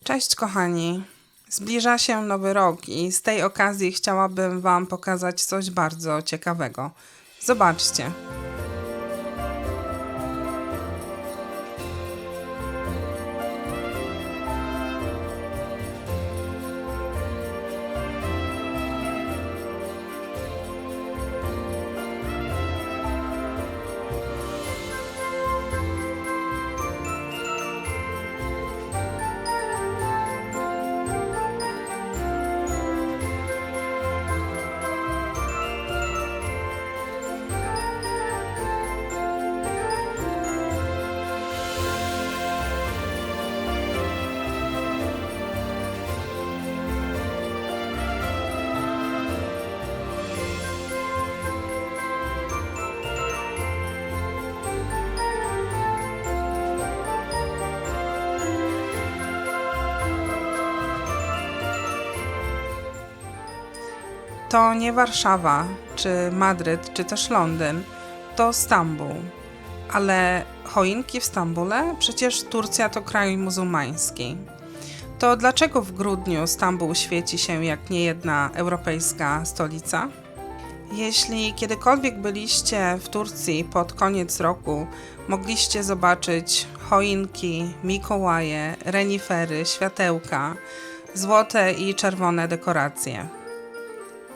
Cześć kochani, zbliża się nowy rok i z tej okazji chciałabym Wam pokazać coś bardzo ciekawego. Zobaczcie. To nie Warszawa, czy Madryt, czy też Londyn, to Stambuł. Ale choinki w Stambule? Przecież Turcja to kraj muzułmański. To dlaczego w grudniu Stambuł świeci się jak niejedna europejska stolica? Jeśli kiedykolwiek byliście w Turcji pod koniec roku, mogliście zobaczyć choinki, Mikołaje, renifery, światełka, złote i czerwone dekoracje.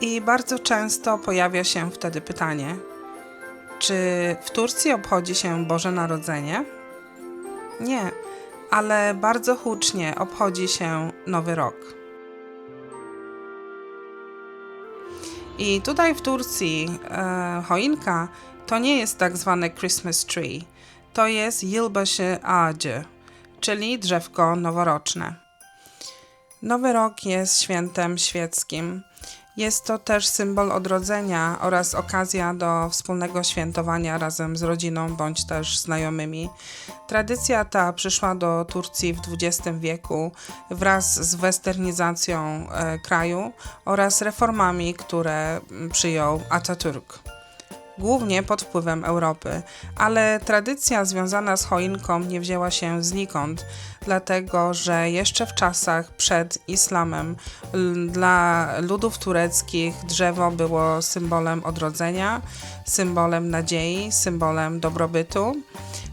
I bardzo często pojawia się wtedy pytanie, czy w Turcji obchodzi się Boże Narodzenie? Nie, ale bardzo hucznie obchodzi się Nowy Rok. I tutaj w Turcji choinka to nie jest tak zwane Christmas tree, to jest yılbaşı ağacı, czyli drzewko noworoczne. Nowy Rok jest świętem świeckim. Jest to też symbol odrodzenia oraz okazja do wspólnego świętowania razem z rodziną bądź też znajomymi. Tradycja ta przyszła do Turcji w XX wieku wraz z westernizacją kraju oraz reformami, które przyjął Atatürk. Głównie pod wpływem Europy, ale tradycja związana z choinką nie wzięła się znikąd, dlatego że jeszcze w czasach przed islamem dla ludów tureckich drzewo było symbolem odrodzenia, symbolem nadziei, symbolem dobrobytu.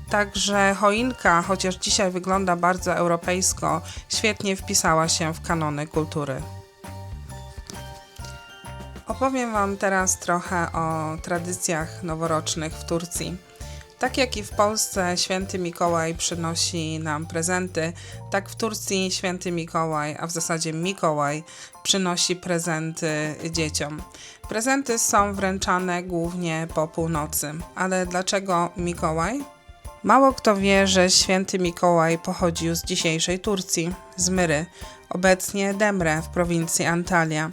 Także choinka, chociaż dzisiaj wygląda bardzo europejsko, świetnie wpisała się w kanony kultury. Opowiem Wam teraz trochę o tradycjach noworocznych w Turcji. Tak jak i w Polsce święty Mikołaj przynosi nam prezenty, tak w Turcji święty Mikołaj, a w zasadzie Mikołaj, przynosi prezenty dzieciom. Prezenty są wręczane głównie po północy. Ale dlaczego Mikołaj? Mało kto wie, że święty Mikołaj pochodził z dzisiejszej Turcji, z Myry, obecnie Demre w prowincji Antalya.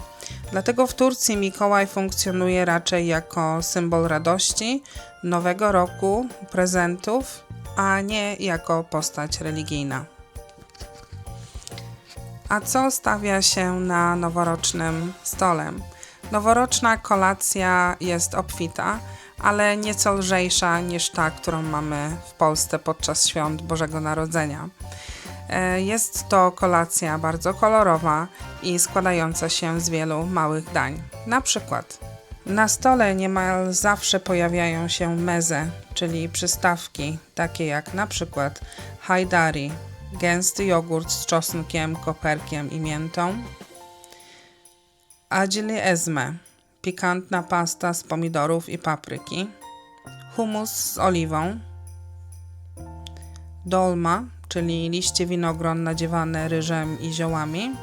Dlatego w Turcji Mikołaj funkcjonuje raczej jako symbol radości, nowego roku, prezentów, a nie jako postać religijna. A co stawia się na noworocznym stole? Noworoczna kolacja jest obfita, ale nieco lżejsza niż ta, którą mamy w Polsce podczas świąt Bożego Narodzenia. Jest to kolacja bardzo kolorowa i składająca się z wielu małych dań. Na przykład na stole niemal zawsze pojawiają się meze, czyli przystawki, takie jak na przykład hajdari, gęsty jogurt z czosnkiem, koperkiem i miętą, acili ezme, pikantna pasta z pomidorów i papryki, hummus z oliwą, dolma, czyli liście winogron nadziewane ryżem i ziołami.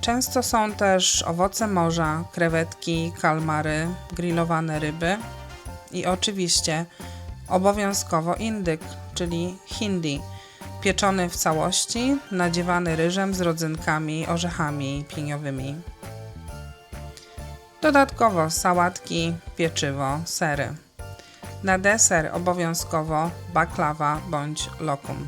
Często są też owoce morza, krewetki, kalmary, grillowane ryby i oczywiście obowiązkowo indyk, czyli hindi, pieczony w całości, nadziewany ryżem z rodzynkami, orzechami pieniowymi. Dodatkowo sałatki, pieczywo, sery. Na deser obowiązkowo baklawa bądź lokum.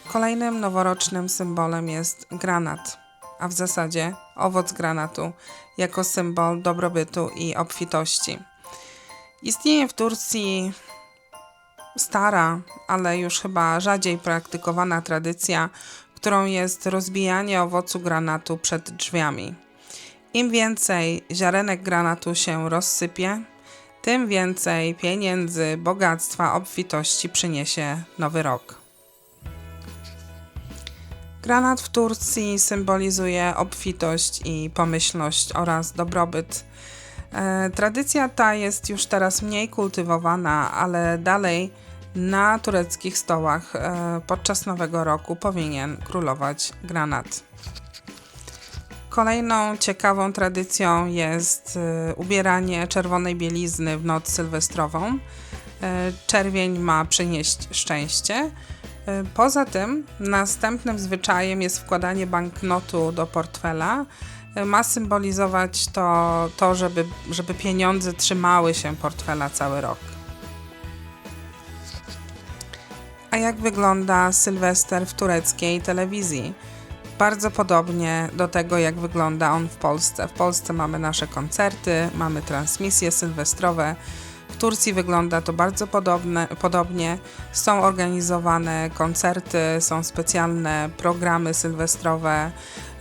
Kolejnym noworocznym symbolem jest granat, a w zasadzie owoc granatu jako symbol dobrobytu i obfitości. Istnieje w Turcji stara, ale już chyba rzadziej praktykowana tradycja, którą jest rozbijanie owocu granatu przed drzwiami. Im więcej ziarenek granatu się rozsypie, tym więcej pieniędzy, bogactwa, obfitości przyniesie nowy rok. Granat w Turcji symbolizuje obfitość i pomyślność oraz dobrobyt. Tradycja ta jest już teraz mniej kultywowana, ale dalej na tureckich stołach podczas Nowego Roku powinien królować granat. Kolejną ciekawą tradycją jest ubieranie czerwonej bielizny w noc sylwestrową. Czerwień ma przynieść szczęście. Poza tym następnym zwyczajem jest wkładanie banknotu do portfela. Ma symbolizować to żeby pieniądze trzymały się portfela cały rok. A jak wygląda Sylwester w tureckiej telewizji? Bardzo podobnie do tego, jak wygląda on w Polsce. W Polsce mamy nasze koncerty, mamy transmisje sylwestrowe. W Turcji wygląda to bardzo podobnie. Są organizowane koncerty, są specjalne programy sylwestrowe,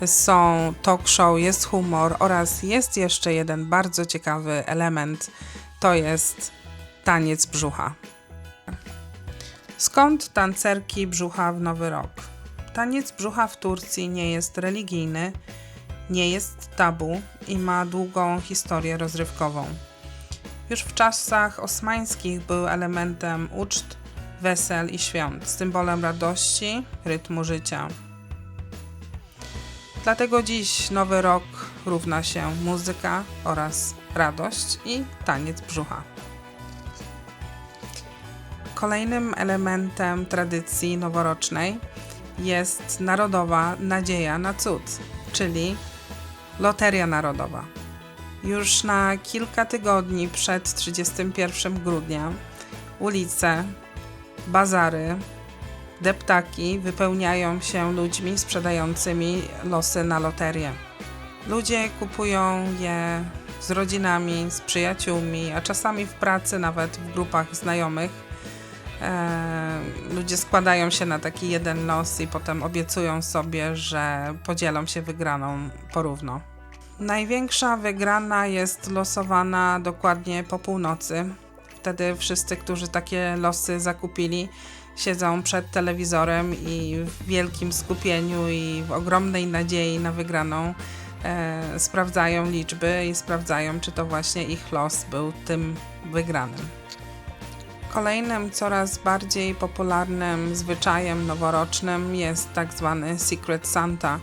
są talk show, jest humor oraz jest jeszcze jeden bardzo ciekawy element, to jest taniec brzucha. Skąd tancerki brzucha w Nowy Rok? Taniec brzucha w Turcji nie jest religijny, nie jest tabu i ma długą historię rozrywkową. Już w czasach osmańskich był elementem uczt, wesel i świąt, symbolem radości, rytmu życia. Dlatego dziś Nowy Rok równa się muzyka oraz radość i taniec brzucha. Kolejnym elementem tradycji noworocznej jest narodowa nadzieja na cud, czyli Loteria Narodowa. Już na kilka tygodni przed 31 grudnia ulice, bazary, deptaki wypełniają się ludźmi sprzedającymi losy na loterię. Ludzie kupują je z rodzinami, z przyjaciółmi, a czasami w pracy, nawet w grupach znajomych. Ludzie składają się na taki jeden los i potem obiecują sobie, że podzielą się wygraną porówno. Największa wygrana jest losowana dokładnie po północy. Wtedy wszyscy, którzy takie losy zakupili, siedzą przed telewizorem i w wielkim skupieniu i w ogromnej nadziei na wygraną sprawdzają liczby i sprawdzają, czy to właśnie ich los był tym wygranym. Kolejnym, coraz bardziej popularnym zwyczajem noworocznym jest tak zwany Secret Santa,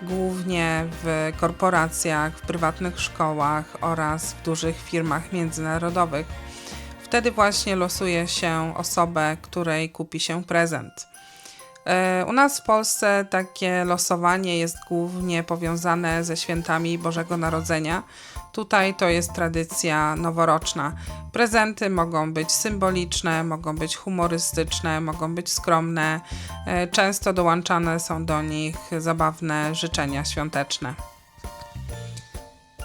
głównie w korporacjach, w prywatnych szkołach oraz w dużych firmach międzynarodowych. Wtedy właśnie losuje się osobę, której kupi się prezent. U nas w Polsce takie losowanie jest głównie powiązane ze świętami Bożego Narodzenia. Tutaj to jest tradycja noworoczna. Prezenty mogą być symboliczne, mogą być humorystyczne, mogą być skromne. Często dołączane są do nich zabawne życzenia świąteczne.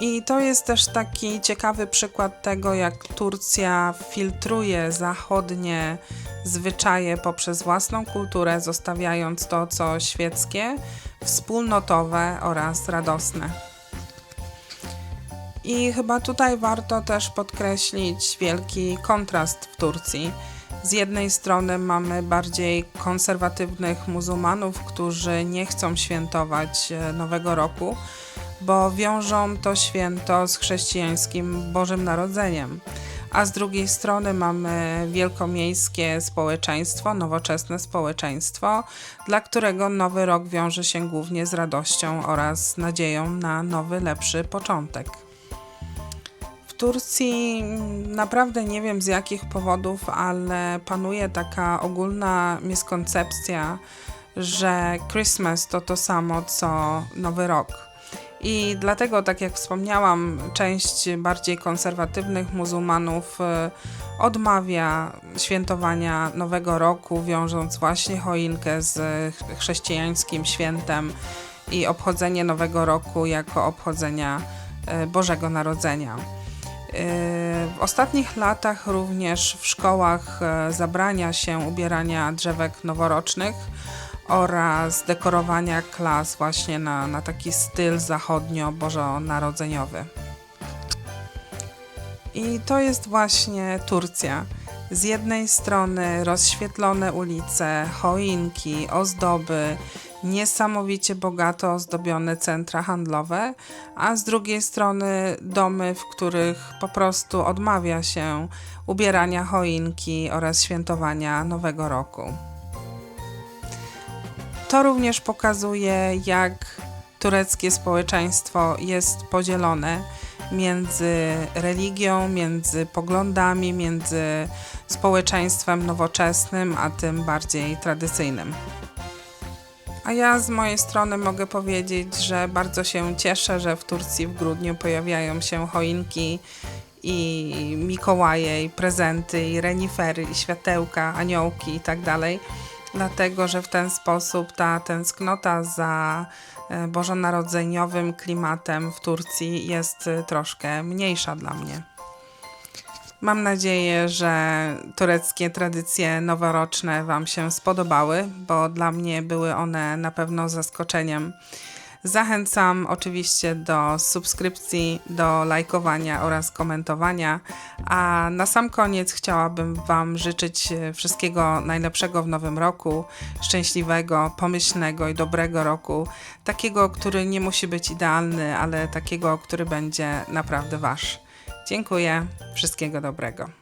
I to jest też taki ciekawy przykład tego, jak Turcja filtruje zachodnie zwyczaje poprzez własną kulturę, zostawiając to, co świeckie, wspólnotowe oraz radosne. I chyba tutaj warto też podkreślić wielki kontrast w Turcji. Z jednej strony mamy bardziej konserwatywnych muzułmanów, którzy nie chcą świętować Nowego Roku, bo wiążą to święto z chrześcijańskim Bożym Narodzeniem. A z drugiej strony mamy wielkomiejskie społeczeństwo, nowoczesne społeczeństwo, dla którego Nowy Rok wiąże się głównie z radością oraz nadzieją na nowy, lepszy początek. W Turcji naprawdę nie wiem z jakich powodów, ale panuje taka ogólna miskoncepcja, że Christmas to samo co Nowy Rok. I dlatego, tak jak wspomniałam, część bardziej konserwatywnych muzułmanów odmawia świętowania Nowego Roku, wiążąc właśnie choinkę z chrześcijańskim świętem i obchodzenie Nowego Roku jako obchodzenia Bożego Narodzenia. W ostatnich latach również w szkołach zabrania się ubierania drzewek noworocznych oraz dekorowania klas właśnie na taki styl zachodnio-bożonarodzeniowy. I to jest właśnie Turcja. Z jednej strony rozświetlone ulice, choinki, ozdoby, niesamowicie bogato ozdobione centra handlowe, a z drugiej strony domy, w których po prostu odmawia się ubierania choinki oraz świętowania Nowego Roku. To również pokazuje, jak tureckie społeczeństwo jest podzielone między religią, między poglądami, między społeczeństwem nowoczesnym, a tym bardziej tradycyjnym. A ja z mojej strony mogę powiedzieć, że bardzo się cieszę, że w Turcji w grudniu pojawiają się choinki i Mikołaje, i prezenty, i renifery, i światełka, aniołki i tak dalej, dlatego że w ten sposób ta tęsknota za bożonarodzeniowym klimatem w Turcji jest troszkę mniejsza dla mnie. Mam nadzieję, że tureckie tradycje noworoczne Wam się spodobały, bo dla mnie były one na pewno zaskoczeniem. Zachęcam oczywiście do subskrypcji, do lajkowania oraz komentowania, a na sam koniec chciałabym Wam życzyć wszystkiego najlepszego w nowym roku, szczęśliwego, pomyślnego i dobrego roku, takiego, który nie musi być idealny, ale takiego, który będzie naprawdę Wasz. Dziękuję, wszystkiego dobrego.